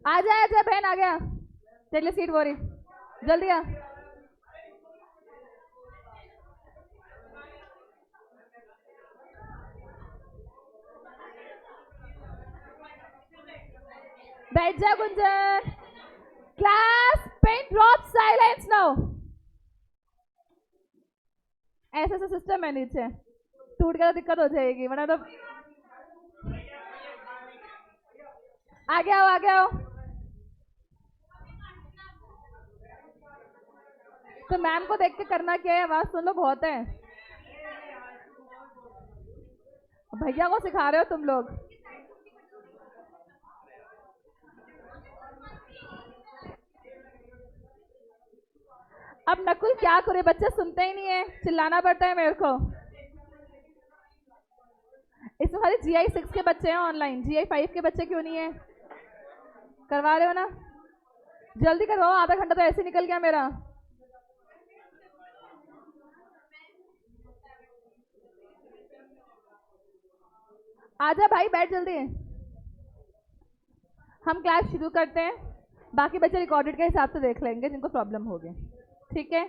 आ जा बहन, आ गया। चलिए सीट बोरी, जल्दी आ। बैठ जा Gunjan. Class pen drop silence now. ऐसा ऐसा सिस्टम है नीचे, टूट गया तो दिक्कत हो जाएगी, वरना तो। आगे आओ, आगे आओ। तो मैम को देख के करना क्या है, आवाज सुन लो, बहुत है। भैया को सिखा रहे हो तुम लोग। अब नकुल क्या करे, बच्चे सुनते ही नहीं है, चिल्लाना पड़ता है मेरे को। इसमें खाली GI 6 के बच्चे हैं ऑनलाइन, GI 5 के बच्चे क्यों नहीं है? करवा रहे हो ना, जल्दी करवाओ, आधा घंटा तो ऐसे निकल गया मेरा। आजा भाई, बैठ जल्दी। हम क्लास शुरू करते हैं, बाकी बच्चे रिकॉर्डेड के हिसाब से देख लेंगे जिनको प्रॉब्लम होगी, ठीक है?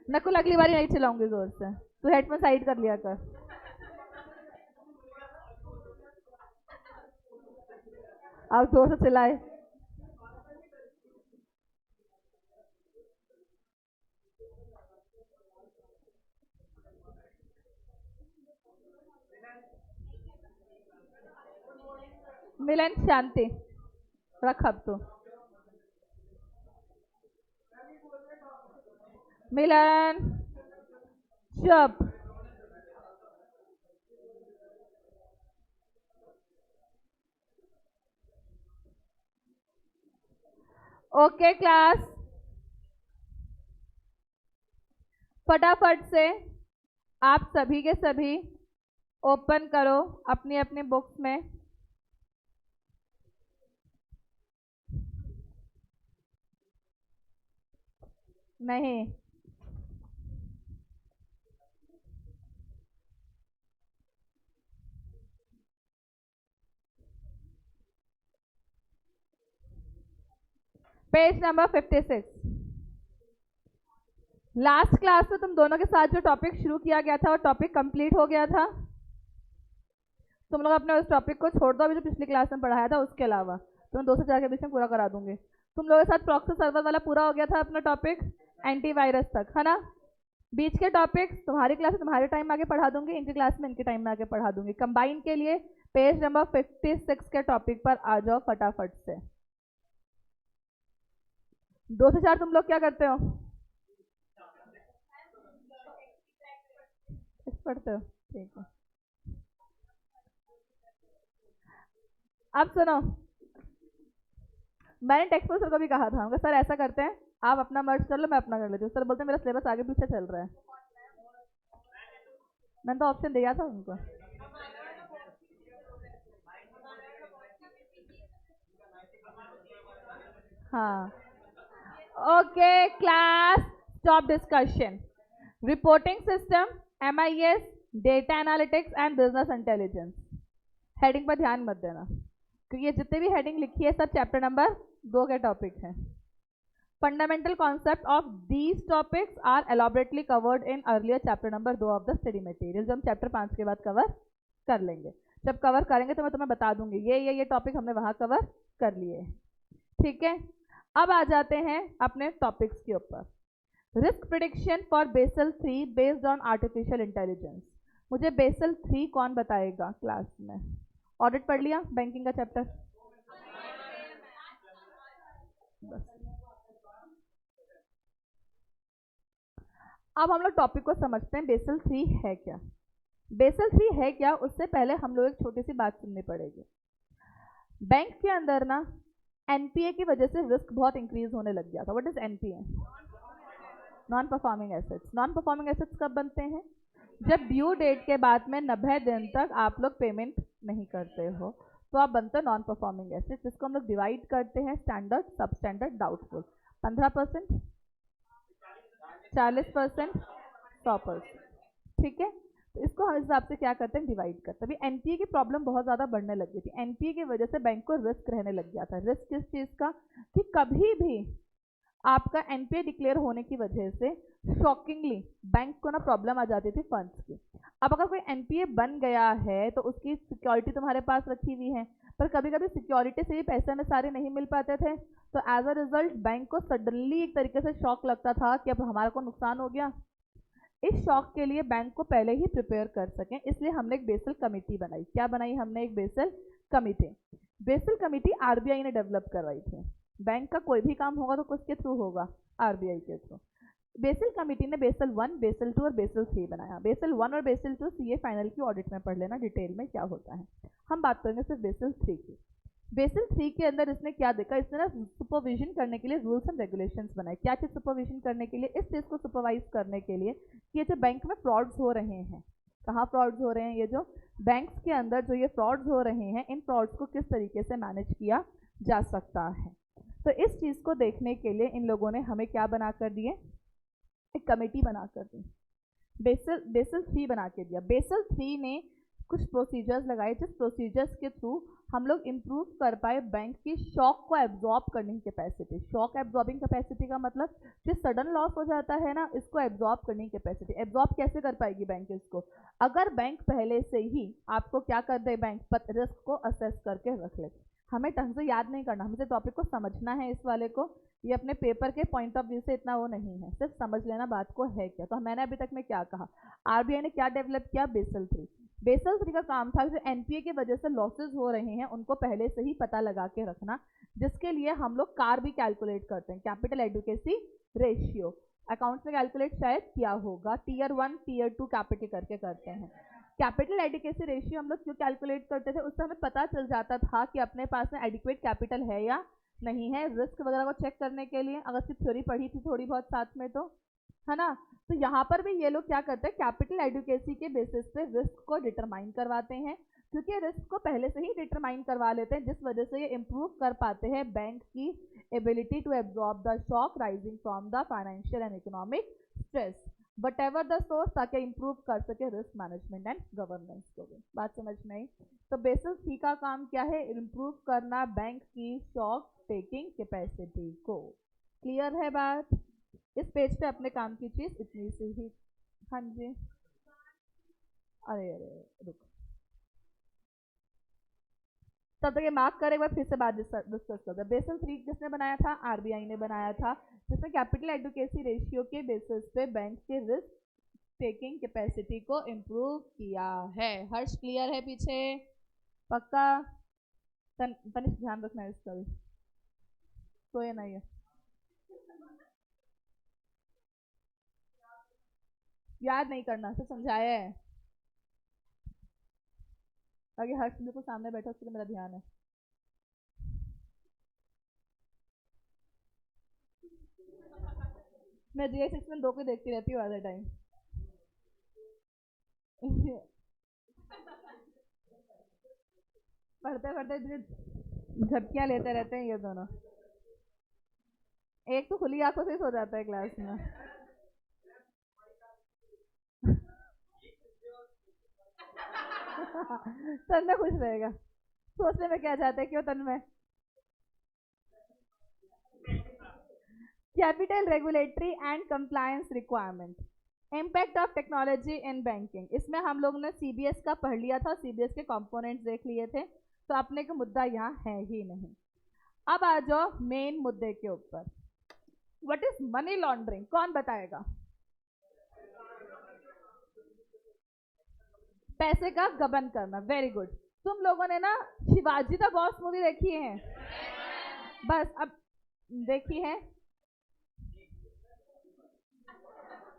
नकुल अगली बार नहीं चलाऊंगी जोर से, तू हेडफोन साइड कर लिया कर। अब जोर से चिल्लाए। मिलन शांति रख, अब तो मिलन चुप। ओके क्लास, फटाफट से आप सभी के सभी ओपन करो अपनी अपनी बुक्स में। नहीं, पेज नंबर 56। लास्ट क्लास में तुम दोनों के साथ जो टॉपिक शुरू किया गया था वो टॉपिक कंप्लीट हो गया था। तुम लोग अपने उस टॉपिक को छोड़ दो, अभी जो पिछली क्लास में पढ़ाया था उसके अलावा तुम 2 से 4 के बीच में पूरा करा दूंगी। तुम लोगों के साथ प्रॉक्सी सर्वर वाला पूरा हो गया था अपना टॉपिक, एंटीवायरस तक, है ना? बीच के टॉपिक तुम्हारी क्लास में तुम्हारे टाइम में आगे पढ़ा दूंगी, इनकी क्लास में इनके टाइम में आगे पढ़ा दूंगी। कंबाइन के लिए पेज नंबर 56 के टॉपिक पर आ जाओ फटाफट से। 2 से 4 तुम लोग क्या करते हो? पढ़ते हो, ठीक है। अब सुनो, मैंने टेक्स्ट बुक सर को भी कहा था, सर ऐसा करते हैं आप अपना मर्ज कर लो, मैं अपना कर लेती हूँ। सर बोलते हैं मेरा सिलेबस आगे पीछे चल रहा है। मैंने तो ऑप्शन दिया था उनको। हाँ, okay class, stop discussion. Reporting system, MIS, data analytics and business intelligence. Heading पर ध्यान मत देना, क्योंकि ये जितने भी हेडिंग लिखी है सब चैप्टर नंबर 2 के टॉपिक हैं। Fundamental concept of these topics are elaborately covered in earlier chapter number 2 of the study material, जो हम चैप्टर 5 के बाद कवर कर लेंगे। जब कवर करेंगे तो मैं तुम्हें बता दूंगी ये टॉपिक हमने वहां कवर कर लिए, ठीक है? अब आ जाते हैं अपने टॉपिक्स के ऊपर। Risk prediction for Basel 3 based on artificial intelligence. मुझे बेसल 3 कौन बताएगा क्लास में? ऑडिट पढ़ लिया बैंकिंग का चैप्टर? बस, अब हम लोग टॉपिक को समझते हैं, बेसल 3 है क्या। बेसल 3 है क्या, उससे पहले हम लोग एक छोटी सी बात सुननी पड़ेगी। बैंक के अंदर ना NPA की वजह से रिस्क बहुत इंक्रीज होने लग गया था। What is NPA? Non performing assets. Non performing assets कब बनते हैं? जब ड्यू डेट के बाद में 90 दिन तक आप लोग पेमेंट नहीं करते हो तो आप बनते हो नॉन परफॉर्मिंग एसेट्स, जिसको हम लोग डिवाइड करते हैं स्टैंडर्ड, सब स्टैंडर्ड, डाउटफुल। 15%, 40%, 100%, ठीक है? तो इसको हम इस हिसाब से क्या करते हैं, डिवाइड करते हैं। अभी एनपीए की प्रॉब्लम बहुत ज़्यादा बढ़ने लग गई थी। एनपीए की वजह से बैंक को रिस्क रहने लग गया था। रिस्क किस चीज़ का, कि कभी भी आपका एनपीए डिक्लेयर होने की वजह से शॉकिंगली बैंक को ना प्रॉब्लम आ जाती थी फंड्स की। अब अगर कोई एनपीए बन गया है तो उसकी सिक्योरिटी तुम्हारे पास रखी हुई है, पर कभी कभी सिक्योरिटी से भी पैसे में सारे नहीं मिल पाते थे, तो एज अ रिजल्ट बैंक को सडनली एक तरीके से शॉक लगता था कि अब हमारा को नुकसान हो गया। इस शॉक के लिए बैंक को पहले ही प्रिपेयर कर सकें, इसलिए हमने एक बेसल कमेटी बनाई। क्या बनाई हमने, एक basal committee. Basal committee RBI ने डेवलप करवाई थी। बैंक का कोई भी काम होगा तो किसके थ्रू होगा, आरबीआई के थ्रू। बेसल कमेटी ने बेसल 1, बेसल 2 और बेसल 3 बनाया। बेसल 1 और बेसल 2 सीए फाइनल की ऑडिट में पढ़ लेना डिटेल में क्या होता है। हम बात करेंगे सिर्फ बेसल 3 की। बेसल 3 के अंदर इसने क्या देखा, इसने ना सुपरविजन करने के लिए रूल्स एंड रेगुलेशंस बनाए। क्या चीज सुपरविजन करने के लिए, इस चीज को सुपरवाइज करने के लिए कि ये जो बैंक में फ्रॉड्स हो रहे हैं, कहाँ फ्रॉड्स हो रहे हैं, ये जो बैंक्स के अंदर जो ये फ्रॉड्स हो रहे हैं, इन फ्रॉड्स को किस तरीके से मैनेज किया जा सकता है। तो इस चीज को देखने के लिए इन लोगों ने हमें क्या बना कर दिए, एक कमेटी बना कर दी। बेसल 3 बना के दिया। बेसल 3 ने कुछ प्रोसीजर्स लगाए, जिस प्रोसीजर्स के थ्रू हम लोग इम्प्रूव कर पाए बैंक की शॉक को एब्जॉर्ब करने की कैपेसिटी। शॉक एब्जॉर्बिंग कैपेसिटी का मतलब जो सडन लॉस हो जाता है ना, इसको एब्जॉर्ब करने की कैपेसिटी। एब्जॉर्ब कैसे कर पाएगी बैंक इसको, अगर बैंक पहले से ही आपको क्या कर दे, बैंक रिस्क को असेस करके रख ले। हमें ढंग से याद नहीं करना, हमें टॉपिक को समझना है। इस वाले को ये अपने पेपर के पॉइंट ऑफ व्यू से इतना वो नहीं है, सिर्फ समझ लेना बात को है क्या। तो मैंने अभी तक में क्या कहा, आरबीआई ने क्या डेवलप किया, बेसल 3। बेसल 3 का काम था जो एनपीए की वजह से लॉसेज हो रहे हैं उनको पहले से ही पता लगा के रखना, जिसके लिए हम लोग कार भी कैलकुलेट करते हैं, कैपिटल एडुकेसी रेशियो। अकाउंट्स में कैलकुलेट शायद किया होगा, टीयर 1 टीयर 2 कैपिटल करके करते हैं। कैपिटल एडिक्वेसी रेशियो हम लोग क्यों कैलकुलेट करते थे, उससे हमें पता चल जाता था कि अपने पास में एडिक्वेट कैपिटल है या नहीं है, रिस्क वगैरह को चेक करने के लिए। अगर उसकी थ्योरी पढ़ी थी थोड़ी बहुत साथ में तो, है ना। तो यहाँ पर भी ये लोग क्या करते हैं, कैपिटल एडुकेसी के बेसिस पे रिस्क को डिटरमाइन करवाते हैं, क्योंकि रिस्क को पहले से ही डिटरमाइन करवा लेते हैं, जिस वजह से ये इम्प्रूव कर पाते हैं बैंक की ability to absorb the shock rising from the financial and economic stress but ever the source, ताकि इम्प्रूव कर सके रिस्क मैनेजमेंट एंड गवर्नेंस को भी। बात समझ में आई। तो बेसल 3 का काम क्या है, इम्प्रूव करना बैंक की शॉक टेकिंग कैपेसिटी को। क्लियर है बात। इस पेज पे अपने काम की चीज इतनी सी ही। हाँ जी, अरे रुक, तब तक ये मार्क करे, एक बार फिर से बात डिस्कस करते हैं। बेसल 3 किसने बनाया था, आरबीआई ने बनाया था, जिसने कैपिटल एडुकेसी रेशियो के बेसिस पे बैंक के रिस्क टेकिंग कैपेसिटी को इम्प्रूव किया है। हर्ष क्लियर है पीछे, पक्का। तनिष्क ध्यान रखना है इसका भी, तो ये नहीं है, याद नहीं करना, सिर्फ समझाया है। आगे हर्ष बिल्कुल सामने बैठा, उसके लिए मेरा ध्यान है। मैं जीएस 6 में 2 को देखती रहती हूँ आधे टाइम। पढ़ते पढ़ते झपकियां लेते रहते हैं ये दोनों। एक तो खुली आंखों से सो जाता है क्लास में। तन्मय खुश रहेगा, सोचने में क्या चाहते हैं, क्यों Tanmay. Capital regulatory and compliance requirement, impact of technology in banking. इसमें हम लोग ने सीबीएस का पढ़ लिया था, सीबीएस के कंपोनेंट्स देख लिए थे, तो अपने का मुद्दा यहाँ है ही नहीं। अब आ जाओ मेन मुद्दे के ऊपर। व्हाट इज मनी लॉन्ड्रिंग, कौन बताएगा। पैसे का गबन करना, वेरी गुड। तुम लोगों ने ना शिवाजी द बॉस मूवी देखी है, बस अब देखी है।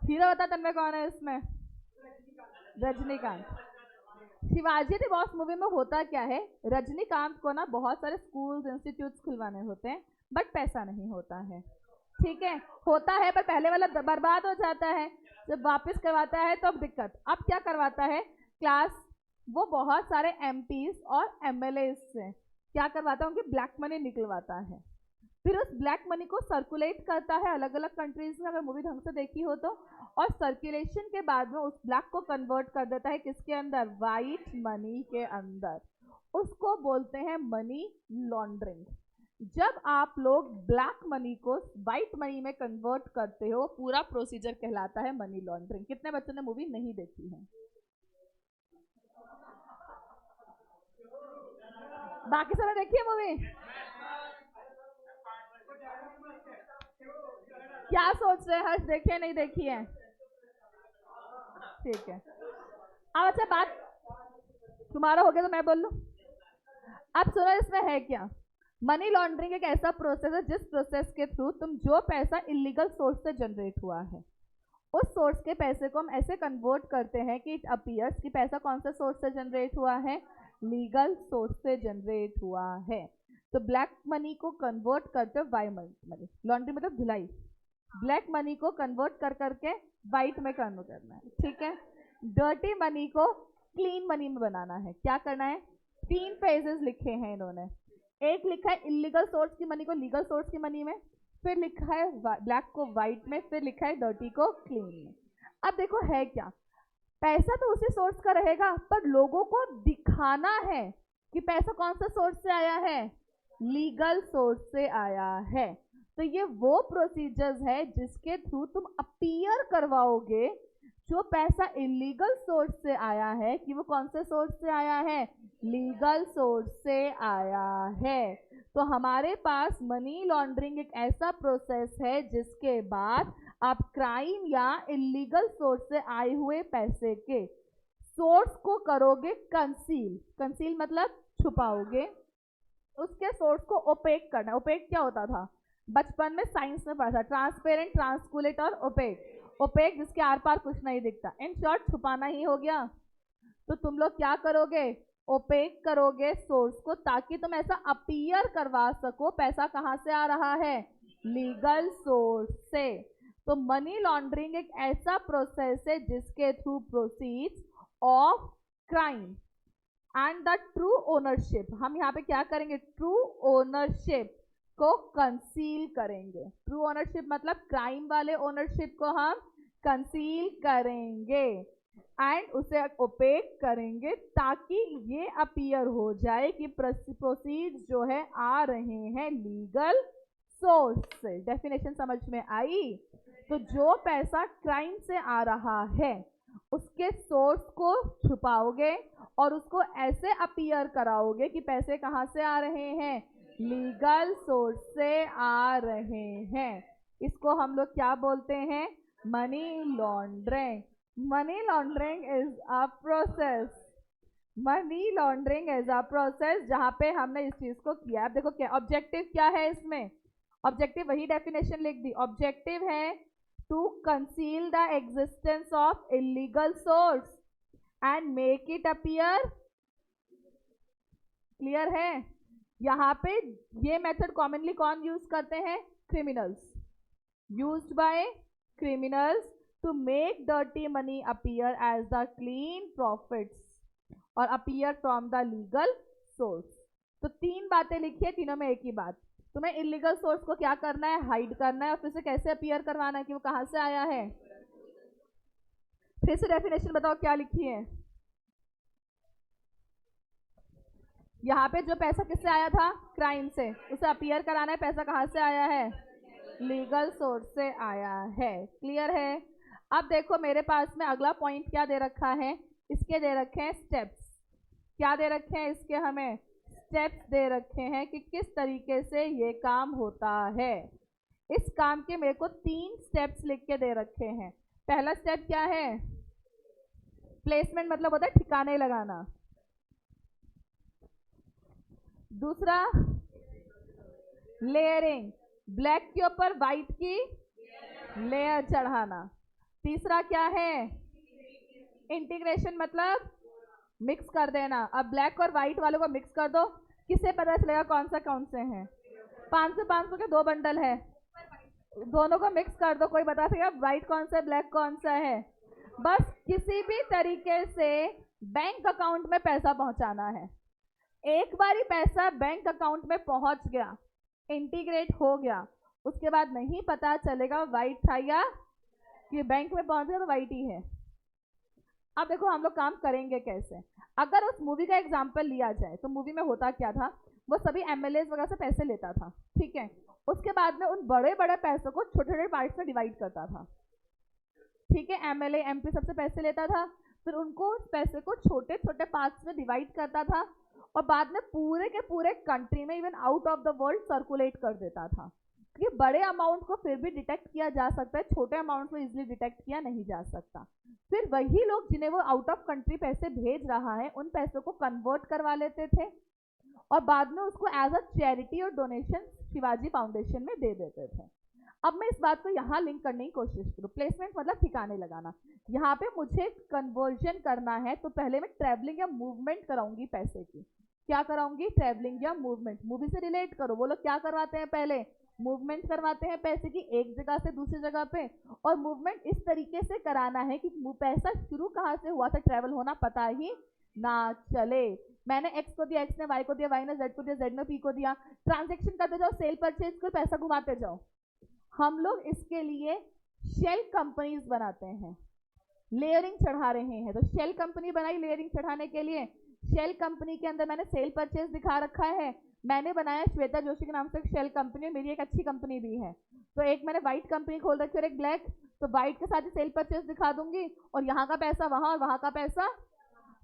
हीरो बता तन्मय कौन है इसमें, Rajinikanth. Shivaji the boss movie में होता क्या है, रजनीकांत को ना बहुत सारे स्कूल्स इंस्टीट्यूट्स खुलवाने होते हैं, बट पैसा नहीं होता है, ठीक है। होता है पर पहले वाला बर्बाद हो जाता है, जब वापस करवाता है तो अब दिक्कत। अब क्या करवाता है क्लास, वो बहुत सारे एमपीज और एमएलए से क्या करवाता है, उनकी ब्लैक मनी निकलवाता है। फिर उस ब्लैक मनी को सर्कुलेट करता है अलग अलग कंट्रीज में, अगर मूवी ढंग से देखी हो तो, और सर्कुलेशन के बाद में उस ब्लैक को कन्वर्ट कर देता है किसके अंदर, वाइट मनी के अंदर। उसको बोलते हैं मनी लॉन्ड्रिंग। जब आप लोग ब्लैक मनी को व्हाइट मनी में कन्वर्ट करते हो, पूरा प्रोसीजर कहलाता है मनी लॉन्ड्रिंग। कितने बच्चों ने मूवी नहीं देखी है? बाकी सब देखी है मूवी? क्या सोच रहे हैं हर्ष, देखी है नहीं देखी है? ठीक है, अब अच्छा बात तुम्हारा हो गया तो मैं बोल लूं। अब सुनो इसमें है क्या। मनी लॉन्ड्रिंग एक ऐसा प्रोसेस है जिस प्रोसेस के थ्रू तुम जो पैसा इलीगल सोर्स से जनरेट हुआ है, उस सोर्स के पैसे को हम ऐसे कन्वर्ट करते हैं कि इट अपीयर्स कि पैसा कौन से सोर्स से जनरेट हुआ है, लीगल सोर्स से जनरेट हुआ है। तो ब्लैक मनी को कन्वर्ट करते वाइट मनी, लॉन्ड्री मतलब धुलाई, ब्लैक मनी को कन्वर्ट कर करके वाइट में कन्वर्ट करना है, ठीक है। डर्टी मनी को क्लीन मनी में बनाना है। क्या करना है, 3 फेजेस लिखे हैं इन्होंने। एक लिखा है इलीगल सोर्स की मनी को लीगल सोर्स की मनी में, फिर लिखा है ब्लैक को व्हाइट में, फिर लिखा है डर्टी को क्लीन में। अब देखो है क्या, पैसा तो उसी सोर्स का रहेगा, पर लोगों को दिखाना है कि पैसा कौन सा सोर्स से आया है, लीगल सोर्स से आया है। तो ये वो प्रोसीजर्स है जिसके थ्रू तुम अपीयर करवाओगे जो पैसा इलीगल सोर्स से आया है कि वो कौन से सोर्स से आया है, लीगल सोर्स से आया है। तो हमारे पास मनी लॉन्ड्रिंग एक ऐसा प्रोसेस है जिसके बाद आप क्राइम या इलीगल सोर्स से आए हुए पैसे के सोर्स को करोगे कंसील। कंसील मतलब छुपाओगे, उसके सोर्स को ओपेक करना। ओपेक क्या होता था, बचपन में साइंस में पढ़ा था, ट्रांसपेरेंट, ट्रांसकुलेट और ओपेक। ओपेक जिसके आर पार कुछ नहीं दिखता, इन शॉर्ट छुपाना ही हो गया। तो तुम लोग क्या करोगे, ओपेक करोगे सोर्स को, ताकि तुम ऐसा अपीयर करवा सको पैसा कहां से आ रहा है, लीगल सोर्स से। तो मनी लॉन्ड्रिंग एक ऐसा प्रोसेस है जिसके through proceeds of crime and the true ownership, हम यहाँ पे क्या करेंगे, ट्रू ओनरशिप को कंसील करेंगे। ट्रू ओनरशिप मतलब क्राइम वाले ओनरशिप को हम कंसील करेंगे एंड उसे ओपेक करेंगे, ताकि ये अपीयर हो जाए कि प्रोसीड्स जो है आ रहे हैं लीगल सोर्स से। डेफिनेशन समझ में आई। तो जो पैसा क्राइम से आ रहा है उसके सोर्स को छुपाओगे और उसको ऐसे अपीयर कराओगे कि पैसे कहां से आ रहे हैं, लीगल सोर्स से आ रहे हैं। इसको हम लोग क्या बोलते हैं, money laundering. Money laundering is a process, money laundering is a process जहां पे हमने इस चीज को किया। अब देखो क्या ऑब्जेक्टिव क्या है इसमें, ऑब्जेक्टिव वही डेफिनेशन लिख दी। ऑब्जेक्टिव है to conceal the existence of illegal source and make it appear. Clear है। यहाँ पे ये मेथड कॉमनली कौन यूज करते हैं, criminals. Used by criminals to make dirty money appear as the clean profits और appear from the legal source. तो 3 बातें लिखी है, तीनों में एक ही बात, तुम्हें इलीगल सोर्स को क्या करना है, हाइड करना है, और फिर से कैसे अपीयर करवाना है कि वो कहां से आया है। फिर से डेफिनेशन बताओ क्या लिखी है। यहाँ पे जो पैसा किससे आया था, क्राइम से, उसे अपीयर कराना है पैसा कहां से आया है, लीगल सोर्स से आया है। क्लियर है। अब देखो मेरे पास में अगला पॉइंट क्या दे रखा है, इसके दे रखे हैं स्टेप्स। क्या दे रखे हैं इसके, हमें स्टेप्स दे रखे हैं कि किस तरीके से ये काम होता है। इस काम के मेरे को 3 स्टेप्स लिख के दे रखे हैं। पहला स्टेप क्या है, प्लेसमेंट मतलब होता है ठिकाने लगाना। दूसरा लेयरिंग, ब्लैक के ऊपर व्हाइट की लेयर चढ़ाना। तीसरा क्या है, इंटीग्रेशन मतलब मिक्स कर देना। अब ब्लैक और व्हाइट वालों को मिक्स कर दो, किसे पता चलेगा कौन से हैं। 500 के 2 बंडल है, दोनों को मिक्स कर दो, कोई बता सकेगा व्हाइट कौन सा है ब्लैक कौन सा है। बस किसी भी तरीके से बैंक अकाउंट में पैसा पहुंचाना है। एक बारी पैसा बैंक अकाउंट में पहुंच गया इंटीग्रेट हो गया, उसके बाद नहीं पता चलेगा वाइट था या कि बैंक में पहुंच गया तो वाइट ही है। अब देखो हम लोग काम करेंगे कैसे। अगर उस मूवी का एग्जाम्पल लिया जाए तो मूवी में होता क्या था, वो सभी एमएलए वगैरह से पैसे लेता था, ठीक है। उसके बाद में उन बड़े बड़े पैसों को छोटे छोटे पार्ट्स में डिवाइड करता था, ठीक है। एमएलए एमपी सबसे पैसे लेता था, फिर उनको उस पैसे को छोटे छोटे पार्ट्स में डिवाइड करता था और बाद में पूरे के पूरे कंट्री में even out of the world circulate कर देता था। ये बड़े अमाउंट को फिर भी डिटेक्ट किया जा सकता है, छोटे अमाउंट को इजीली डिटेक्ट किया नहीं जा सकता। फिर वही लोग जिन्हें वो आउट ऑफ कंट्री पैसे भेज रहा है उन पैसों को कन्वर्ट करवा लेते थे और बाद में उसको एज अ चैरिटी और डोनेशन शिवाजी फाउंडेशन में दे देते थे। अब मैं इस बात को यहाँ लिंक करने की कोशिश करूँ। प्लेसमेंट मतलब ठिकाने लगाना। यहाँ पे मुझे कन्वर्जन करना है तो पहले मैं ट्रैवलिंग या मूवमेंट कराऊंगी पैसे की। क्या कराऊंगी? ट्रैवलिंग या मूवमेंट। मूवी से रिलेट करो। वो लोग क्या करवाते हैं? पहले मूवमेंट करवाते हैं पैसे की एक जगह से दूसरी जगह पे, और मूवमेंट इस तरीके से कराना है कि पैसा शुरू कहाँ से हुआ था ट्रैवल होना पता ही ना चले। मैंने एक्स को दिया, एक्स ने वाई को दिया, वाई ने जेड को दिया, जेड ने पी को दिया, ट्रांजेक्शन करते जाओ, सेल परचेज कर पैसा घुमाते जाओ। हम लोग इसके लिए शेल कंपनीज बनाते हैं, लेयरिंग चढ़ा रहे हैं। तो शेल कंपनी बनाई लेयरिंग चढ़ाने के लिए। शेल कंपनी के अंदर मैंने सेल परचेज दिखा रखा है। मैंने बनाया श्वेता जोशी के नाम से एक शेल कंपनी, मेरी एक अच्छी कंपनी भी है। तो एक मैंने व्हाइट कंपनी खोल रखी और एक ब्लैक, तो व्हाइट के साथ ही सेल परचेज दिखा दूंगी और यहाँ का पैसा वहां और वहां का पैसा,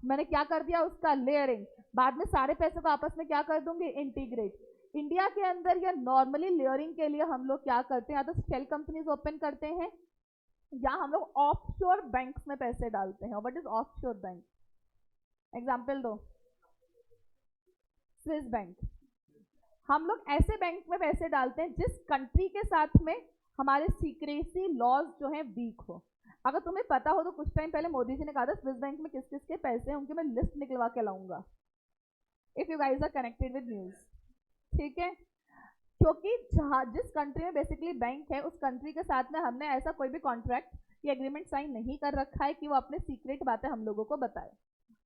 मैंने क्या कर दिया उसका लेयरिंग। बाद में सारे पैसों को आपस में क्या कर दूंगी? इंटीग्रेट। इंडिया के अंदर या नॉर्मली लेयरिंग के लिए हम लोग क्या करते हैं, या तो शेल कंपनीज ओपन करते हैं या हम लोग ऑफशोर बैंक्स में पैसे डालते हैं। What is offshore bank? Example दो। Swiss bank. हम लोग ऐसे बैंक में पैसे डालते हैं जिस कंट्री के साथ में हमारे सीक्रेसी लॉज जो है वीक हो। अगर तुम्हें पता हो तो कुछ टाइम पहले मोदी जी ने कहा था स्विस बैंक में किस किस के पैसे हैं, उनकी मैं लिस्ट निकलवा के लाऊंगा, if you guys are connected with news, ठीक है। क्योंकि जहाँ जिस कंट्री में बेसिकली बैंक है उस कंट्री के साथ में हमने ऐसा कोई भी कॉन्ट्रैक्ट या एग्रीमेंट साइन नहीं कर रखा है कि वो अपने सीक्रेट बातें हम लोगों को बताए।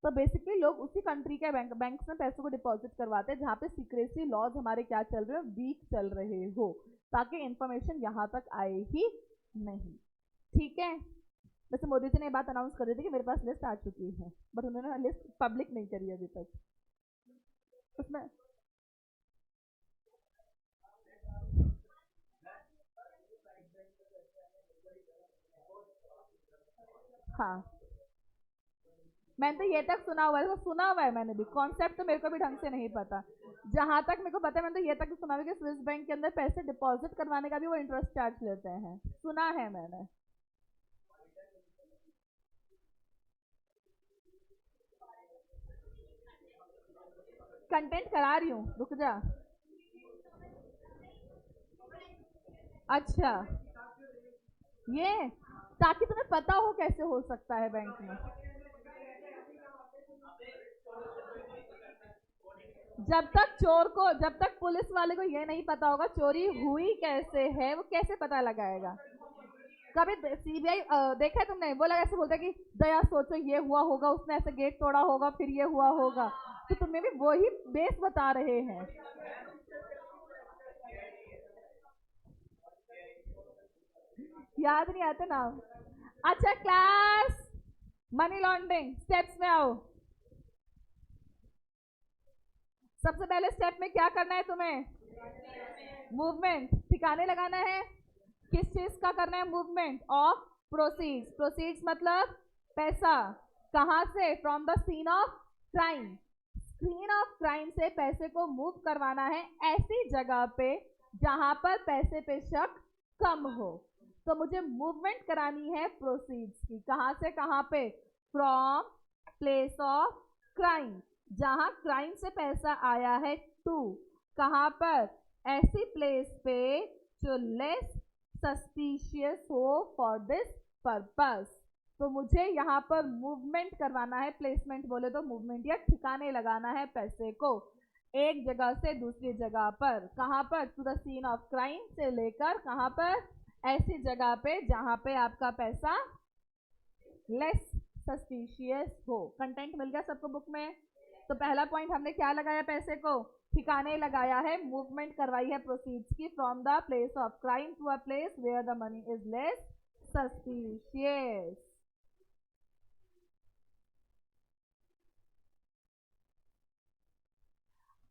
तो बेसिकली लोग उसी कंट्री के बैंक में पैसों को डिपॉजिट करवाते हैं जहाँ पे सीक्रेसी लॉज हमारे क्या चल रहे हो, वीक चल रहे हो, ताकि इंफॉर्मेशन यहाँ तक आए ही नहीं, ठीक है। वैसे मोदी जी ने ये बात अनाउंस कर दी थी कि मेरे पास लिस्ट आ चुकी है, बट उन्होंने लिस्ट पब्लिक नहीं करी अभी तक। उसमें हाँ, मैंने तो ये तक सुना हुआ है, तो सुना हुआ है मैंने भी, कॉन्सेप्ट तो मेरे को भी ढंग से नहीं पता। जहां तक मेरे को पता है मैंने तो ये तक सुना हुआ कि स्विस बैंक के अंदर पैसे डिपॉजिट करवाने का भी वो इंटरेस्ट चार्ज लेते हैं, सुना है मैंने। कंटेंट करा रही हूँ, रुक जा। अच्छा, ये ताकि तुम्हें पता हो कैसे हो सकता है बैंक में। जब तक पुलिस वाले को ये नहीं पता होगा चोरी हुई कैसे है, वो कैसे पता लगाएगा। कभी सीबीआई देखा है तुमने, वो लगा ऐसे बोलता है कि दया सोचो ये हुआ होगा, उसने ऐसे गेट तोड़ा होगा, फिर ये हुआ होगा। तो तुम्हें भी वही बेस बता रहे हैं। याद नहीं आते नाम। अच्छा क्लास, मनी लॉन्ड्रिंग स्टेप्स में आओ। सबसे पहले स्टेप में क्या करना है तुम्हें? मूवमेंट, ठिकाने लगाना है। किस चीज का करना है? Movement of proceeds. प्रोसीड्स मतलब पैसा। कहां से? From the scene of crime. Scene of crime से पैसे को मूव करवाना है ऐसी जगह पे जहां पर पैसे पे शक कम हो। तो मुझे मूवमेंट करानी है प्रोसीड्स की। कहां से कहां पे? फ्रॉम प्लेस ऑफ क्राइम, जहां क्राइम से पैसा आया है, टू कहां पर? ऐसी प्लेस पे जो लेस सस्पिशियस हो फॉर दिस पर्पस। तो मुझे यहाँ पर मूवमेंट करवाना है, प्लेसमेंट बोले तो मूवमेंट, या ठिकाने लगाना है पैसे को एक जगह से दूसरी जगह पर। कहां पर? To the scene of crime से लेकर कहां पर? ऐसी जगह पे जहां पे आपका पैसा लेस सस्पिशियस हो। कंटेंट मिल गया सबको बुक में? तो पहला पॉइंट हमने क्या लगाया पैसे को? ठिकाने लगाया है, मूवमेंट करवाई है प्रोसीड्स की from the place of crime to a place where the money is less suspicious.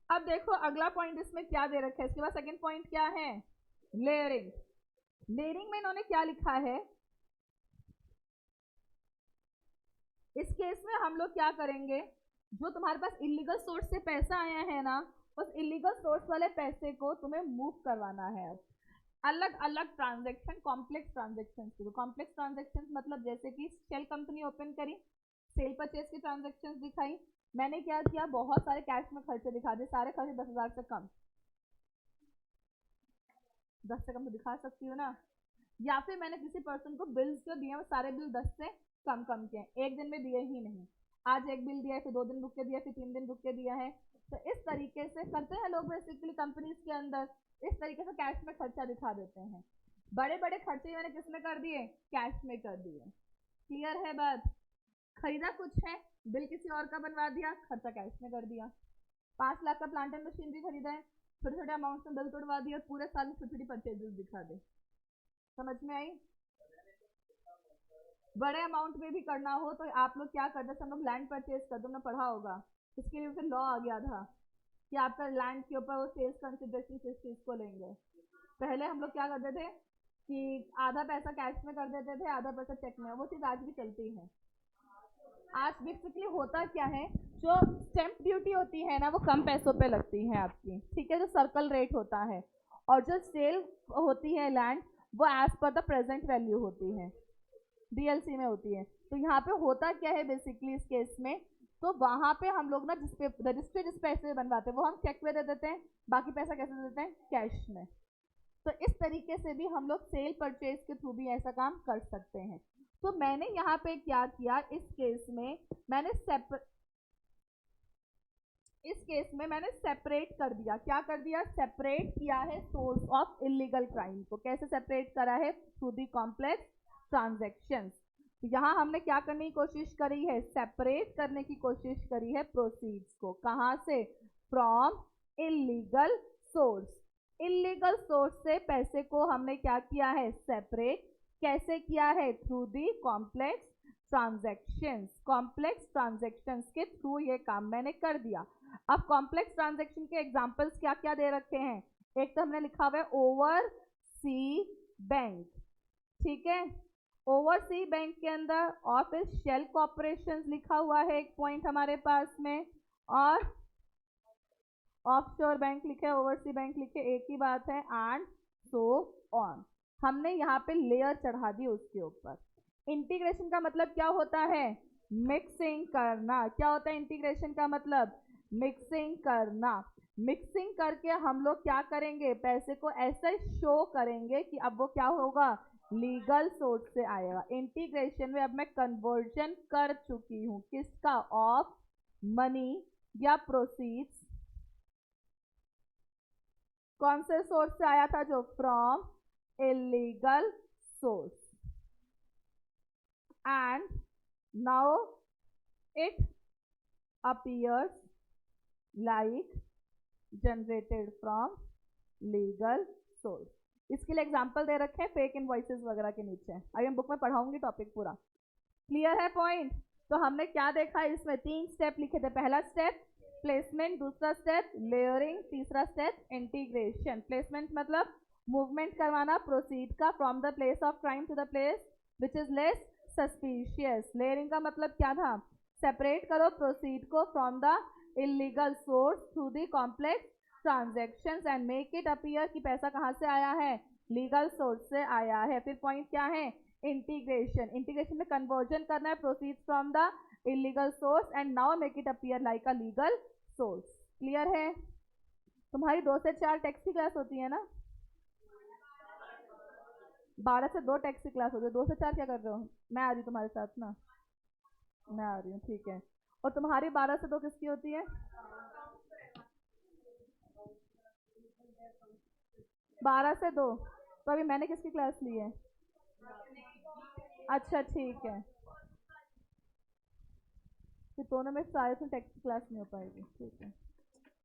अब देखो अगला पॉइंट इसमें क्या दे रखा है, इसके बाद सेकंड पॉइंट क्या है, लेयरिंग। लेयरिंग में इन्होंने क्या लिखा है, इस केस में हम लोग क्या करेंगे, जो तुम्हारे पास इलीगल सोर्स से पैसा आया है ना, उस इलीगल सोर्स वाले पैसे को तुम्हें मूव करवाना है। अलग अलग transaction, complex transaction. Complex transaction मतलब जैसे कि शेल कंपनी ओपन करी, सेल परचेज की ट्रांजेक्शन दिखाई, मैंने क्या किया, बहुत सारे कैश में खर्चे दिखा दिए, सारे खर्चे 10,000 से कम, 10 से कम तो दिखा सकती हूँ ना। या फिर मैंने किसी पर्सन को बिल्स जो दिए वो सारे बिल 10 से कम कम के, एक दिन में दिए ही नहीं, आज एक बिल दिया है, फिर 2 दिन रुक के दिया, फिर 3 दिन रुक के दिया है। तो इस तरीके से करते हैं लोग बेसिकली कंपनीज के अंदर, इस तरीके से कैश में खर्चा दिखा देते हैं। बड़े बड़े खर्चे मैंने किस में कर दिए, कैश में कर दिए। क्लियर है बात। खरीदा कुछ है, बिल किसी और का बनवा दिया, खर्चा कैश में कर दिया। 5 लाख का प्लांट एंड मशीनरी खरीदा है, छोटे छोटे अमाउंट में बिल तोड़वा दिया, पूरे साल में छोटी छोटी परचेजेस दिखा दे। समझ में आई। बड़े अमाउंट में भी करना हो तो आप लोग क्या करते थे, हम लोग लैंड परचेज कर, तुमने पढ़ा होगा, इसके लिए फिर लॉ आ गया था कि आपका लैंड के ऊपर वो सेल्स कंसिडरेशन किस चीज को लेंगे। पहले हम लोग क्या करते थे कि आधा पैसा कैश में कर देते थे, आधा पैसा चेक में, वो चीज आज भी चलती है। आज बेसिकली होता क्या है, जो स्टैंप ड्यूटी होती है ना वो कम पैसों पे लगती है आपकी, ठीक है, जो सर्कल रेट होता है, और जो सेल होती है लैंड वो as per the present value होती है, डीएलसी में होती है। तो यहाँ पे होता क्या है बेसिकली इस केस में, तो वहां पे हम लोग ना जिसपे रजिस्ट्री जिस पैसे बनवाते हैं वो हम चेक में दे देते हैं, बाकी पैसा कैसे दे देते हैं, कैश में। तो इस तरीके से भी हम लोग सेल परचेज के थ्रू भी ऐसा काम कर सकते हैं। तो मैंने यहाँ पे क्या किया, इस केस में मैंने सेपरेट कर दिया, क्या कर दिया, सेपरेट किया है सोर्स ऑफ इलीगल क्राइम को। कैसे सेपरेट करा है, थ्रू दी कॉम्प्लेक्स ट्रांजेक्शंस। तो यहाँ हमने क्या करने की कोशिश करी है, सेपरेट करने की कोशिश करी है प्रोसीड्स को, कहाँ से, from illegal source. Illegal source से पैसे को हमने क्या किया है, सेपरेट। कैसे किया है, through the complex transactions. Complex transactions के थ्रू ये काम मैंने कर दिया। अब कॉम्प्लेक्स ट्रांजेक्शन के एग्जांपल्स क्या क्या दे रखे हैं, एक तो हमने लिखा हुआ है ओवरसी बैंक, ठीक है, ओवरसी बैंक के अंदर, और फिर शेल कॉर्पोरेशंस लिखा हुआ है एक पॉइंट हमारे पास में, और ऑफशोर बैंक लिखे, ओवरसी बैंक लिखे, एक ही बात है, एंड सो ऑन। हमने यहाँ पे लेयर चढ़ा दी उसके ऊपर। इंटीग्रेशन का मतलब क्या होता है, मिक्सिंग करना। क्या होता है इंटीग्रेशन का मतलब, मिक्सिंग करना। मिक्सिंग करके हम लोग क्या करेंगे, पैसे को ऐसे शो करेंगे कि अब वो क्या होगा, लीगल सोर्स से आएगा। इंटीग्रेशन में अब मैं कन्वर्जन कर चुकी हूँ, किसका, ऑफ मनी या प्रोसीड्स, कौन से सोर्स से आया था, जो from illegal source, and now it appears like generated from legal source। इसके लिए एग्जांपल दे रखे हैं फेक इनवॉइसेस वगैरह के नीचे, अभी हम बुक में पढ़ाऊंगी टॉपिक पूरा। क्लियर है पॉइंट। तो हमने क्या देखा, इसमें 3 स्टेप लिखे थे, पहला स्टेप प्लेसमेंट, दूसरा स्टेप लेयरिंग, तीसरा स्टेप इंटीग्रेशन। प्लेसमेंट मतलब मूवमेंट करवाना प्रोसीड का from the place of crime to the place which is less suspicious. Layering का मतलब क्या था, सेपरेट करो प्रोसीड को from the illegal source through the complex transactions and make it appear कि पैसा कहाँ से आया है, लीगल सोर्स से आया है। फिर पॉइंट क्या है, इंटीग्रेशन। इंटीग्रेशन में कन्वर्जन करना है proceeds from the illegal source and now make it appear like a legal source. Clear है। तुम्हारी 2 से 4 टैक्स की क्लास होती है ना, 12 से 2 टैक्स की क्लास होती है, 2 से 4 क्या कर रहे हो, मैं आ रही हूँ तुम्हारे साथ ना, मैं आ रही हूँ, ठीक है। और तुम्हारी 12 से 2 किसकी होती है, 12 से 2। तो अभी मैंने किसकी क्लास ली है, अच्छा ठीक है, फिर दोनों में सारे से टैक्स की क्लास नहीं हो पाएगी, ठीक है।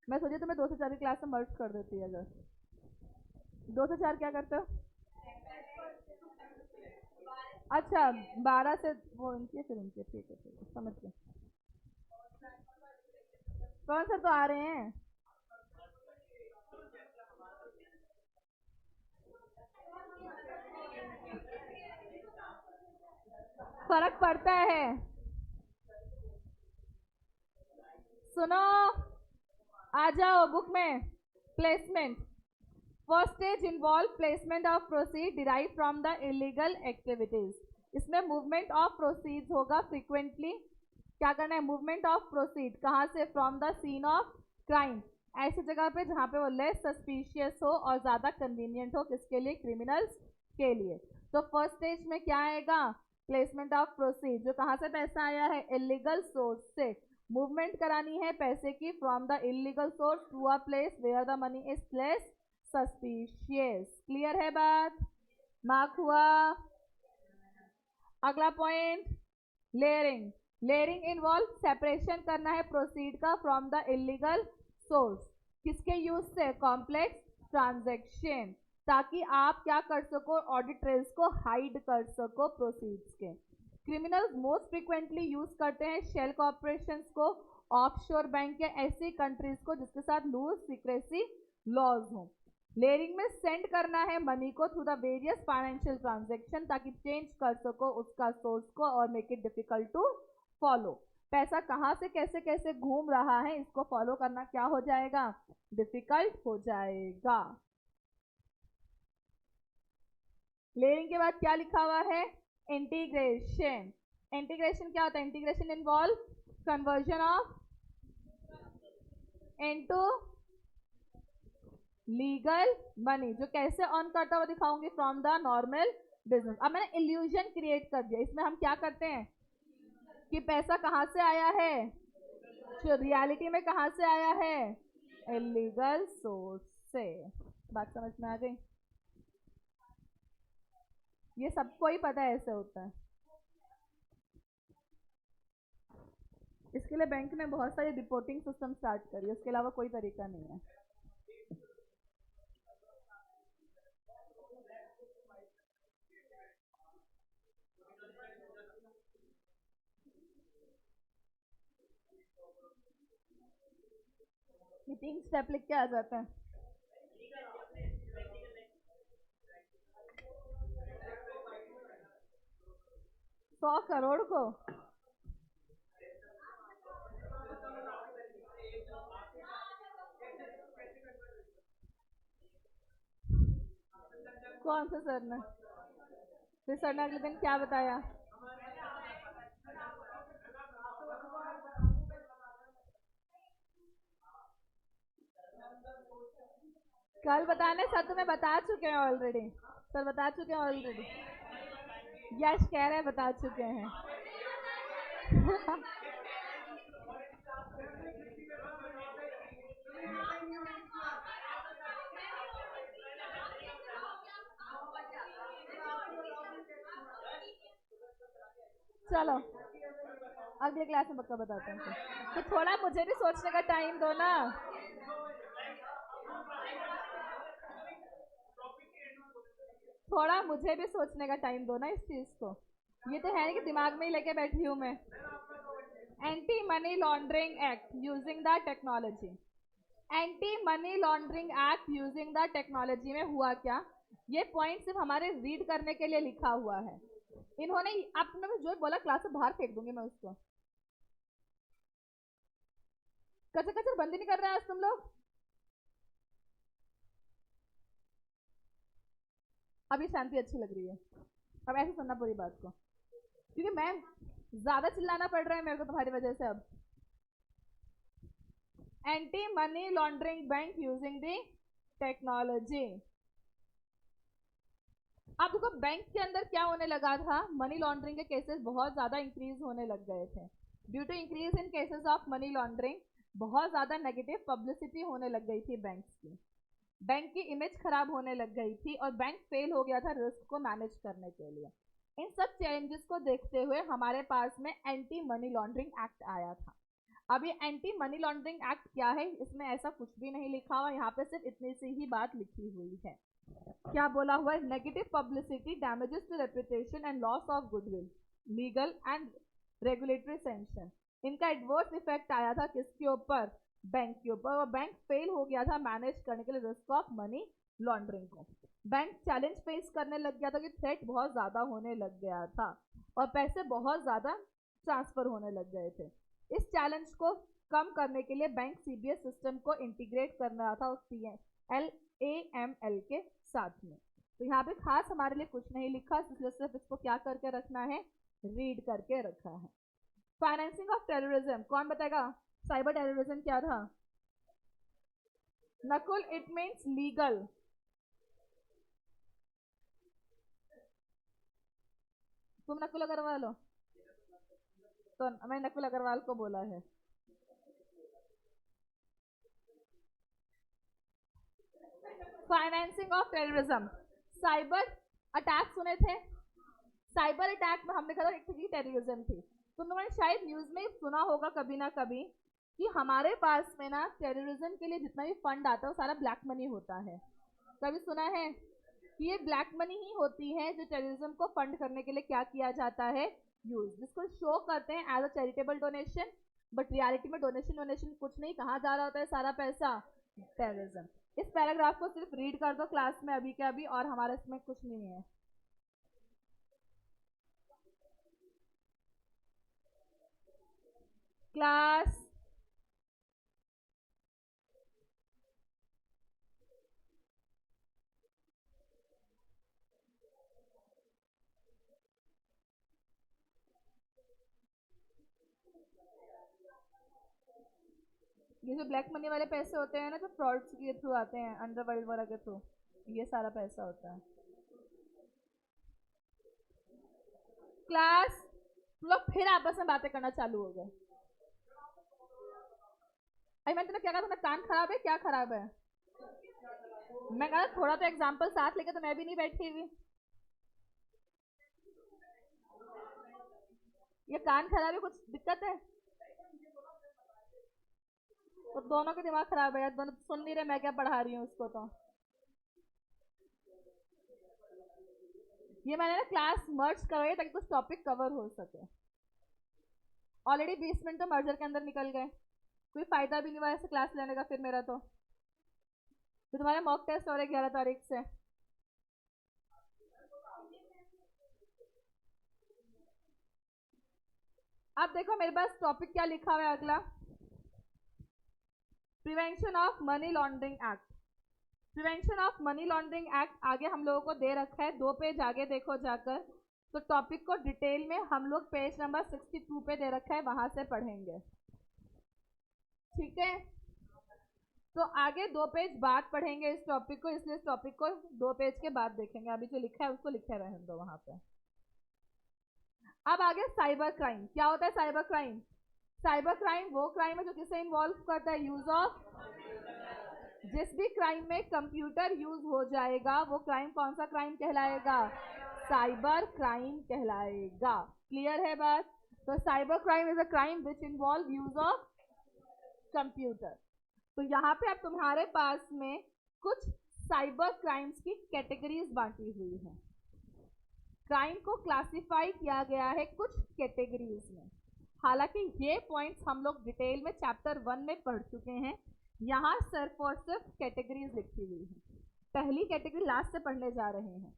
मैं सोची तुम्हें 2 से 4 की क्लास में मर्ज कर देती है। अगर 2 से 4 क्या करते हो? अच्छा 12 से वो इनकी फिर इनकी, ठीक है समझ गए। कौन सर तो आ रहे हैं। फर्क पड़ता है। सुनो आ जाओ बुक में। Placement first stage involve placement of proceed derive from the illegal activities. इसमें मूवमेंट ऑफ प्रोसीड होगा फ्रीक्वेंटली। क्या करना है? मूवमेंट ऑफ प्रोसीड कहाँ से? From the scene of crime. ऐसी जगह पे जहाँ पे वो लेस सस्पिशियस हो और ज्यादा कन्वीनियंट हो, किसके लिए? क्रिमिनल्स के लिए। तो फर्स्ट स्टेज में क्या आएगा? प्लेसमेंट ऑफ प्रोसीड, जो कहाँ से पैसा आया है? इलीगल सोर्स से। मूवमेंट करानी है पैसे की from the illegal source to a place where the money is less suspicious. Clear है बात? मार्क हुआ। अगला point layering. Layering involve separation करना है प्रोसीड का फ्रॉम द इलीगल सोर्स। किसके यूज से? कॉम्प्लेक्स ट्रांजैक्शन, ताकि आप क्या कर सको? ऑडिट ट्रेल्स को हाइड कर सको प्रोसीड्स के। क्रिमिनल्स मोस्ट फ्रीक्वेंटली यूज करते हैं शेल कॉर्पोरेशंस को, ऑफशोर बैंक या ऐसी कंट्रीज को जिसके साथ लूज सीक्रेसी लॉज हो। लेयरिंग में सेंड करना है मनी को through the various financial transaction, ताकि चेंज कर सको उसका सोर्स को और make it difficult to follow. पैसा कहां से कैसे कैसे घूम रहा है, इसको फॉलो करना क्या हो जाएगा? डिफिकल्ट हो जाएगा। लेयरिंग के बाद क्या लिखा हुआ है? इंटीग्रेशन। इंटीग्रेशन क्या होता है? Integration involve conversion of into legal money, जो कैसे अर्न करता हुआ दिखाऊंगी फ्रॉम द नॉर्मल बिजनेस। अब मैंने इल्यूजन क्रिएट कर दिया। इसमें हम क्या करते हैं कि पैसा कहां से आया है, जो रियलिटी में कहां से आया है? इलीगल सोर्स से। बात समझ में आ गई? ये सबको ही पता है ऐसे होता है। इसके लिए बैंक ने बहुत सारी रिपोर्टिंग सिस्टम स्टार्ट करी, उसके अलावा कोई तरीका नहीं है। ये 3 स्टेप लिख के आ जाते हैं। सौ करोड़ को कौन से सर ने? फिर सर ने अगले दिन क्या बताया? कल बताने सर तुम्हें बता चुके हैं ऑलरेडी। सर बता चुके हैं ऑलरेडी। यश कह रहे हैं बता चुके हैं। चलो अगले क्लास में पक्का बताते हैं। तो थोड़ा मुझे भी सोचने का टाइम दो ना। थोड़ा मुझे भी सोचने का टाइम दो ना इस चीज को। ये तो है नहीं कि दिमाग में ही लेके बैठी हूं मैं। Anti money laundering act using the technology. Anti money laundering act using the technology में हुआ क्या? ये पॉइंट सिर्फ हमारे रीड करने के लिए लिखा हुआ है। इन्होंने अब तुमने जो बोला क्लास से बाहर फेंक दूंगी मैं उसको। कचर कचर बंद ही नहीं कर रहे हैं आज तुम लोग। अभी शांति अच्छी लग रही है। अब ऐसे सुनना पूरी बात को, क्योंकि मैं ज्यादा चिल्लाना पड़ रहा है मेरे को तुम्हारी वजह से। अब anti money laundering bank using the technology. अब देखो बैंक के अंदर क्या होने लगा था? मनी लॉन्ड्रिंग के केसेस बहुत ज्यादा इंक्रीज होने लग गए थे। Due to increase in cases of money laundering बहुत ज्यादा नेगेटिव पब्लिसिटी होने लग गई थी बैंक्स की। बैंक की इमेज खराब होने लग गई थी और बैंक फेल हो गया था रिस्क को मैनेज करने के लिए। इन सब चैलेंजेस को देखते हुए हमारे पास में एंटी मनी लॉन्ड्रिंग एक्ट आया था। अब ये एंटी मनी लॉन्ड्रिंग एक्ट क्या है, इसमें ऐसा कुछ भी नहीं लिखा हुआ, यहाँ पे सिर्फ इतनी सी ही बात लिखी हुई है। क्या बोला हुआ है? Negative publicity damages to reputation and loss of goodwill, legal and regulatory sanction. इनका एडवर्स इफेक्ट आया था किसके ऊपर? बैंक के ऊपर, और बैंक फेल हो गया था मैनेज करने के लिए रिस्क ऑफ मनी लॉन्ड्रिंग को। बैंक चैलेंज फेस करने लग गया था कि थ्रेट बहुत ज्यादा होने लग गया था और पैसे बहुत ज्यादा ट्रांसफर होने लग गए थे। इस चैलेंज को कम करने के लिए बैंक सीबीएस सिस्टम को इंटीग्रेट कर रहा था उस AML के साथ में। तो यहाँ पे खास हमारे लिए कुछ नहीं लिखा, इसलिए सिर्फ इसको क्या करके रखना है? रीड करके रखा है। फाइनेंसिंग ऑफ टेररिज्म, कौन बताएगा? साइबर टेररिज्म क्या था? Nakul, it means legal. तुम नकुल अग्रवाल हो? तो मैं नकुल अग्रवाल को बोला है। Financing of terrorism, cyber attack सुने थे? साइबर अटैक में हमने कहा था कि टेररिज्म थी। तुम लोगों ने शायद न्यूज में सुना होगा कभी ना कभी कि हमारे पास में ना टेररिज्म के लिए जितना भी फंड आता है वो सारा ब्लैक मनी होता है। कभी सुना है कि ये ब्लैक मनी ही होती है जो टेररिज्म को फंड करने के लिए क्या किया जाता है? यूज, जिसको शो करते हैं as a charitable donation, but reality में डोनेशन वोनेशन कुछ नहीं। कहाँ जा रहा होता है सारा पैसा? टेररिज्म। इस पैराग्राफ को सिर्फ रीड कर दो क्लास में अभी के अभी, और हमारे इसमें कुछ नहीं है। क्लास ये जो ब्लैक मनी वाले पैसे होते हैं ना, जो फ्रॉड्स के थ्रू आते हैं, अंडरवर्ल्ड वगैरह के थ्रू, ये सारा पैसा होता है। क्लास, तुम लोग फिर आपस में बातें करना चालू हो गए। अरे मैं तुम्हें क्या कहा? तुम्हें कान खराब है? क्या खराब है? मैं कहा थोड़ा तो एग्जाम्पल साथ लेके तो मैं भी नहीं बैठी हुई। ये कान खराब है, कुछ दिक्कत है? तो दोनों के दिमाग खराब है यार, दोनों सुन नहीं रहे मैं क्या पढ़ा रही हूँ उसको। तो ये मैंने ना क्लास मर्ज करवाई ताकि कुछ टॉपिक कवर हो सके। ऑलरेडी 20 मिनट तो मर्जर के अंदर निकल गए, कोई फायदा भी नहीं हुआ ऐसे क्लास लेने का फिर मेरा। तो फिर तुम्हारे मॉक टेस्ट हो रहे 11 तारीख से। अब देखो मेरे पास टॉपिक क्या लिखा हुआ है अगला, prevention of money laundering act. Prevention of money laundering act आगे हम लोगों को दे रखा है, 2 पेज आगे देखो जाकर। तो टॉपिक को डिटेल में हम लोग पेज नंबर 62 पे दे रखा है, वहां से पढ़ेंगे। ठीक है, तो आगे 2 पेज बाद पढ़ेंगे इस टॉपिक को, इसलिए इस टॉपिक को 2 पेज के बाद देखेंगे। अभी जो लिखा है उसको लिखे रहने दो वहां पे। अब आगे साइबर क्राइम। क्या होता है साइबर क्राइम? साइबर क्राइम वो क्राइम है जो किसे इन्वॉल्व करता है? यूज ऑफ, जिस भी क्राइम में कंप्यूटर यूज हो जाएगा वो क्राइम कौन सा क्राइम कहलाएगा? साइबर क्राइम कहलाएगा। क्लियर है बात? तो cyber crime is a crime which involve use of computer. तो यहाँ पे अब तुम्हारे पास में कुछ साइबर क्राइम्स की कैटेगरीज बांटी हुई है। क्राइम को क्लासिफाई किया गया है कुछ कैटेगरीज में। हालांकि ये पॉइंट्स हम लोग डिटेल में चैप्टर 1 में पढ़ चुके हैं, यहाँ सिर्फ और सिर्फ कैटेगरीज लिखी हुई है। पहली कैटेगरी लास्ट से पढ़ने जा रहे हैं।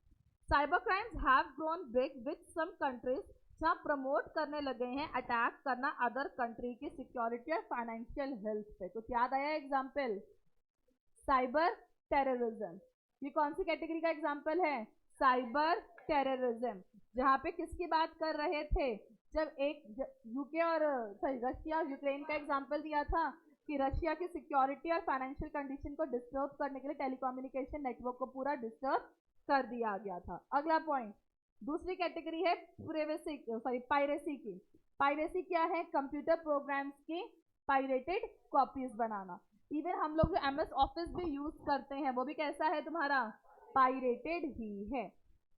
Cyber crimes have grown big with some countries, जहाँ प्रमोट करने लगे हैं अटैक करना अदर कंट्री की सिक्योरिटी और फाइनेंशियल हेल्थ पे। कुछ याद आया एग्जाम्पल? साइबर टेररिज्म, ये कौन सी कैटेगरी का एग्जाम्पल है? Cyber terrorism. जहाँ पे किसकी बात कर रहे थे? जब एक यूके और सॉरी रशिया और यूक्रेन का एग्जाम्पल दिया था कि रशिया की सिक्योरिटी और फाइनेंशियल कंडीशन को डिस्टर्ब करने के लिए टेलीकम्युनिकेशन नेटवर्क को पूरा डिस्टर्ब कर दिया गया था। अगला पॉइंट, दूसरी कैटेगरी है प्रिवेसी सॉरी पायरेसी की। पायरेसी क्या है? कंप्यूटर प्रोग्राम्स की पायरेटेड कॉपीज बनाना। इवन हम लोग जो MS ऑफिस भी यूज करते हैं वो भी कैसा है तुम्हारा? पायरेटेड ही है।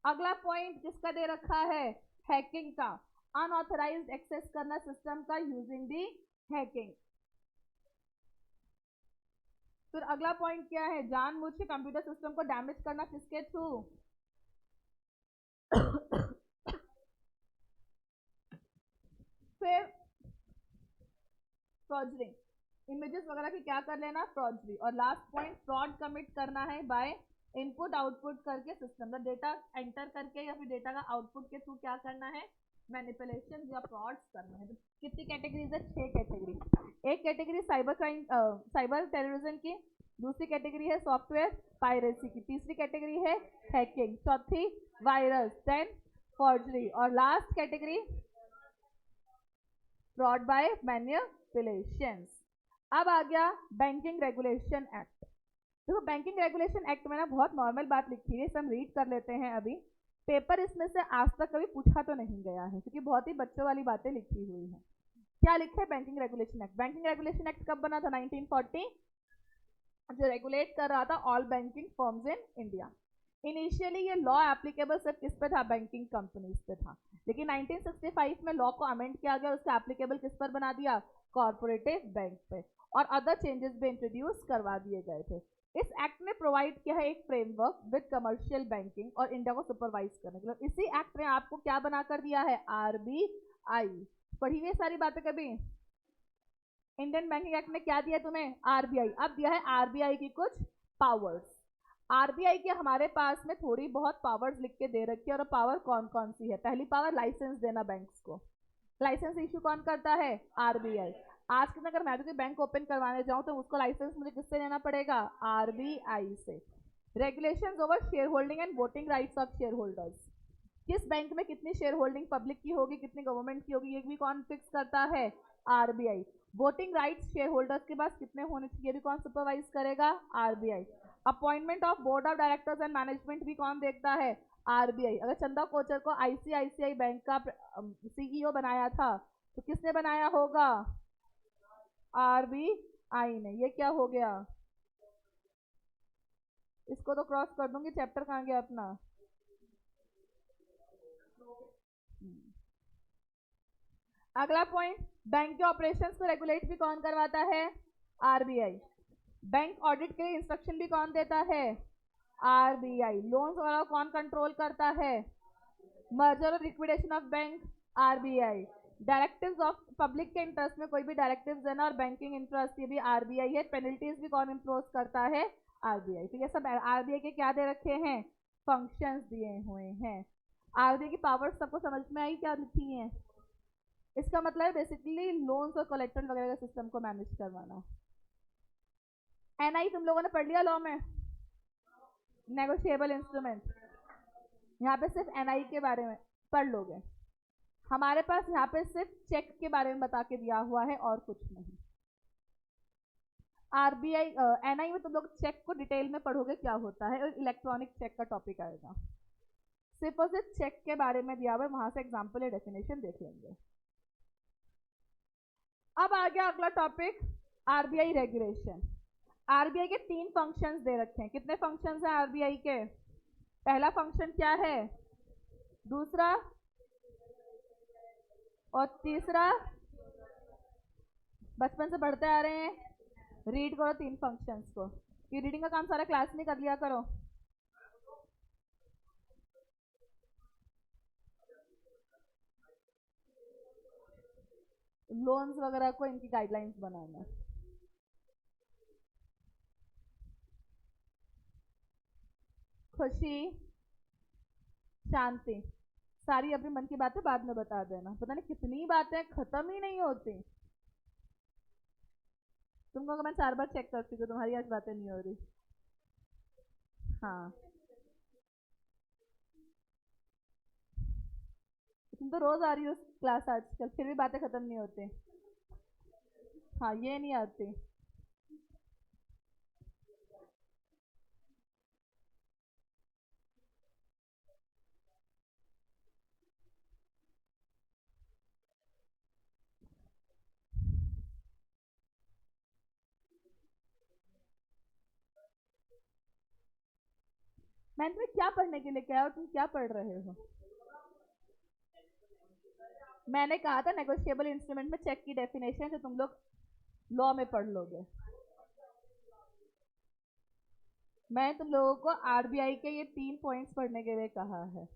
अगला पॉइंट किसका दे रखा है? हैकिंग का, अनऑथराइज्ड एक्सेस करना सिस्टम का यूजिंग दी हैकिंग। फिर अगला पॉइंट क्या है, जानबूझ के कंप्यूटर सिस्टम को डैमेज करना, किसके थ्रू? फिर फ्रॉडरिंग, इमेजेस वगैरह की क्या कर लेना, फ्रॉडरी। और लास्ट पॉइंट, फ्रॉड कमिट करना है बाय इनपुट आउटपुट करके सिस्टम का डेटा एंटर करके या फिर डेटा का आउटपुट के थ्रू क्या करना है, मैनिपुलेशन या फ्रॉड्स करना है। तो कितनी कैटेगरीज है, 6 कैटेगरी। एक category cyber crime, cyber terrorism की, दूसरी कैटेगरी है सॉफ्टवेयर पायरेसी की, तीसरी कैटेगरी है हैकिंग, चौथी वायरस, देन फॉर्जरी, और last category fraud bye manipulations. अब आ गया बैंकिंग रेगुलेशन एक्ट। देखो बैंकिंग रेगुलेशन एक्ट में ना बहुत नॉर्मल बात लिखी है, इसे हम रीड कर लेते हैं अभी। पेपर इसमें से आज तक कभी पूछा तो नहीं गया है क्योंकि बहुत ही बच्चों वाली बातें लिखी हुई हैं। क्या लिखा है banking regulation act? Banking regulation act कब बना था? 1940, जो रेगुलेट कर रहा था all banking firms in India. Initially ये लॉ एप्लीकेबल सिर्फ किस पे था, बैंकिंग कंपनीज पे था, लेकिन 1965 में लॉ को अमेंड किया गया और उसका एप्लीकेबल किस पर बना दिया, कॉर्पोरेटिव बैंक पे, और अदर चेंजेस भी इंट्रोड्यूस करवा दिए गए थे। इस एक्ट ने प्रोवाइड किया है एक फ्रेमवर्क विद कमर्शियल बैंकिंग और इंडिया को सुपरवाइज करने के लिए। इसी एक्ट ने आपको क्या बना कर दिया है, आरबीआई। पढ़ी हुई सारी बातें कभी? इंडियन बैंकिंग एक्ट ने क्या दिया तुम्हें, आरबीआई। अब दिया है आरबीआई की कुछ पावर्स। आरबीआई के हमारे पास में थोड़ी बहुत पावर्स लिख के दे रखी है, और पावर कौन कौन सी है? पहली पावर लाइसेंस देना बैंक्स को। लाइसेंस इशू कौन करता है, आरबीआई। आज के अगर मैं भी कोई बैंक ओपन करवाने जाऊं तो उसको लाइसेंस मुझे किससे लेना पड़ेगा, आरबीआई से। Regulations over share holding and voting rights of share holders, किस बैंक में कितनी शेयर होल्डिंग पब्लिक की होगी, कितनी गवर्नमेंट की होगी, ये भी कौन फिक्स करता है, RBI. Voting rights share holders के पास कितने होने चाहिए, भी कौन सुपरवाइज करेगा, RBI. Appointment of board of directors and management भी कौन देखता है, आरबीआई। अगर चंदा कोचर को आईसीआईसीआई बैंक का सीईओ बनाया था तो किसने बनाया होगा, आरबीआई ने। ये क्या हो गया, इसको तो क्रॉस कर दूंगी, चैप्टर कहाँ गया अपना। अगला पॉइंट, बैंक के ऑपरेशंस को रेगुलेट भी कौन करवाता है, आरबीआई। बैंक ऑडिट के लिए इंस्ट्रक्शन भी कौन देता है, आरबीआई। लोन्स वगैरह कौन कंट्रोल करता है, मर्जर और liquidation of bank, RBI. Directives of public के इंटरेस्ट में कोई भी डायरेक्टिव्स देना और बैंकिंग इंटरेस्ट, ये भी आरबीआई है। पेनल्टीज भी कौन इंपोज करता है, आरबीआई। तो ये सब आरबीआई के क्या दे रखे हैं, फंक्शंस दिए हुए हैं। आरबीआई की पावर्स सबको समझ में आई क्या लिखी है? इसका मतलब है बेसिकली लोन्स और कलेक्टर वगैरह का सिस्टम को मैनेज करवाना। एनआई तुम लोगों ने पढ़ लिया लॉ में, नेगोशिएबल इंस्ट्रूमेंट। यहाँ पे सिर्फ एनआई के बारे में पढ़ लोगे। हमारे पास यहाँ पे सिर्फ चेक के बारे में बता के दिया हुआ है और कुछ नहीं। आरबीआई एनआई में तुम लोग चेक को डिटेल में पढ़ोगे क्या होता है, और इलेक्ट्रॉनिक चेक का टॉपिक आएगा। सिर्फ और सिर्फ चेक के बारे में दिया हुआ है, वहां से एग्जाम्पल या डेफिनेशन देख लेंगे। अब आ गया अगला टॉपिक, आरबीआई रेगुलेशन। आरबीआई के 3 फंक्शंस दे रखे हैं। कितने फंक्शंस हैं आरबीआई के? पहला फंक्शन क्या है, दूसरा और तीसरा, बचपन से पढ़ते आ रहे हैं, रीड करो 3 फंक्शंस को। ये रीडिंग का काम सारा क्लास में कर लिया करो। लोन्स वगैरह को इनकी गाइडलाइंस बनाना। खुशी, शांति, सारी अपने मन की बातें बाद में बता देना। पता नहीं कितनी बातें खत्म ही नहीं होती। तुमको मैं 4 बार चेक करती हूँ, तुम्हारी आज बातें नहीं हो रही। हाँ, तुम तो रोज आ रही हो क्लास आजकल, फिर भी बातें खत्म नहीं होती। हाँ, ये नहीं आती। मैंने तुम्हें क्या पढ़ने के लिए कहा और तुम क्या पढ़ रहे हो? मैंने कहा था नेगोशिएबल इंस्ट्रूमेंट में चेक की डेफिनेशन जो तुम लोग लॉ में पढ़ लोगे। मैं तुम लोगों को आरबीआई के ये 3 पॉइंट्स पढ़ने के लिए कहा है।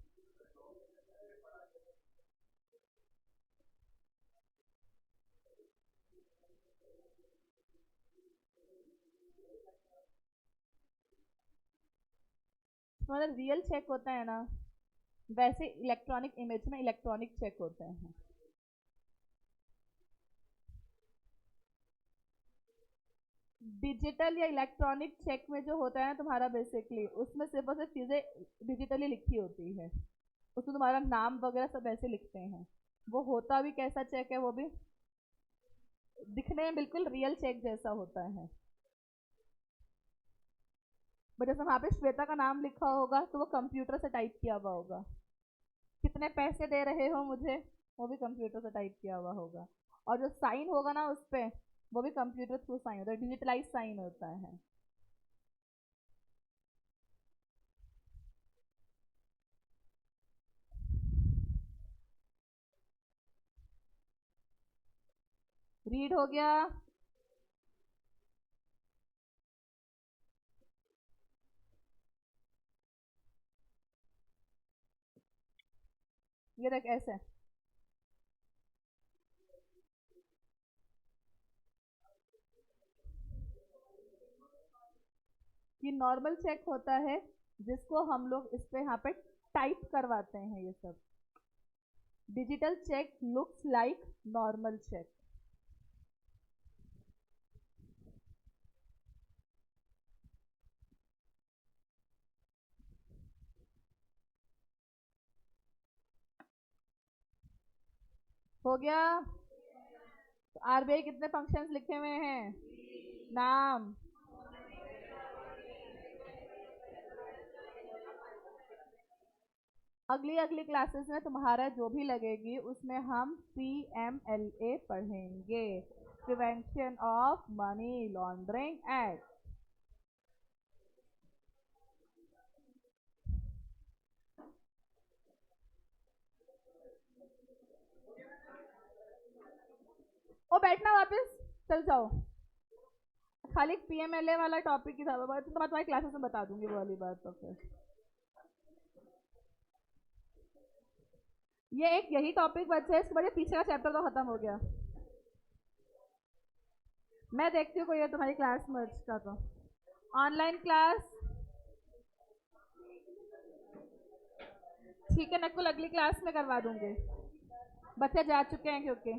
मतलब रियल चेक होता है ना, वैसे इलेक्ट्रॉनिक इमेज में इलेक्ट्रॉनिक चेक होते हैं। डिजिटल या इलेक्ट्रॉनिक चेक में जो होता है ना तुम्हारा, बेसिकली उसमें सिर्फ और सिर्फ चीजें डिजिटली लिखी होती है, उसमें तुम्हारा नाम वगैरह सब ऐसे लिखते हैं। वो होता भी कैसा चेक है, वो भी दिखने में बिल्कुल रियल चेक जैसा होता है। बट जैसे वहां पे श्वेता का नाम लिखा होगा तो वो कंप्यूटर से टाइप किया हुआ होगा। कितने पैसे दे रहे हो मुझे, वो भी कंप्यूटर से टाइप किया हुआ होगा। और जो साइन होगा ना उस पे, वो भी कंप्यूटर थ्रू साइन होता है, डिजिटलाइज साइन होता है। रीड हो गया। ये देख ऐसे, कि नॉर्मल चेक होता है जिसको हम लोग इस पे यहाँ पे टाइप करवाते हैं ये सब। Digital check looks like normal check. हो गया। तो आरबीआई कितने फंक्शंस लिखे हुए हैं? नाम, अगली अगली क्लासेस में तुम्हारा जो भी लगेगी उसमें हम PMLA पढ़ेंगे, prevention of money laundering act. ओ बैठना वापस, चल जाओ। खाली PMLA वाला टॉपिक ही था, तो मैं तुम्हारी क्लासेस में बता दूंगी वो वाली बात। तो फिर ये एक यही टॉपिक बचा है, इसके बाद ये पीछे का चैप्टर तो खत्म हो गया। मैं देखती हूँ कोई है तुम्हारी क्लास में का तो ऑनलाइन क्लास। ठीक है नकुल, अगली क्लास में करवा दूंगी, बच्चे जा चुके हैं क्योंकि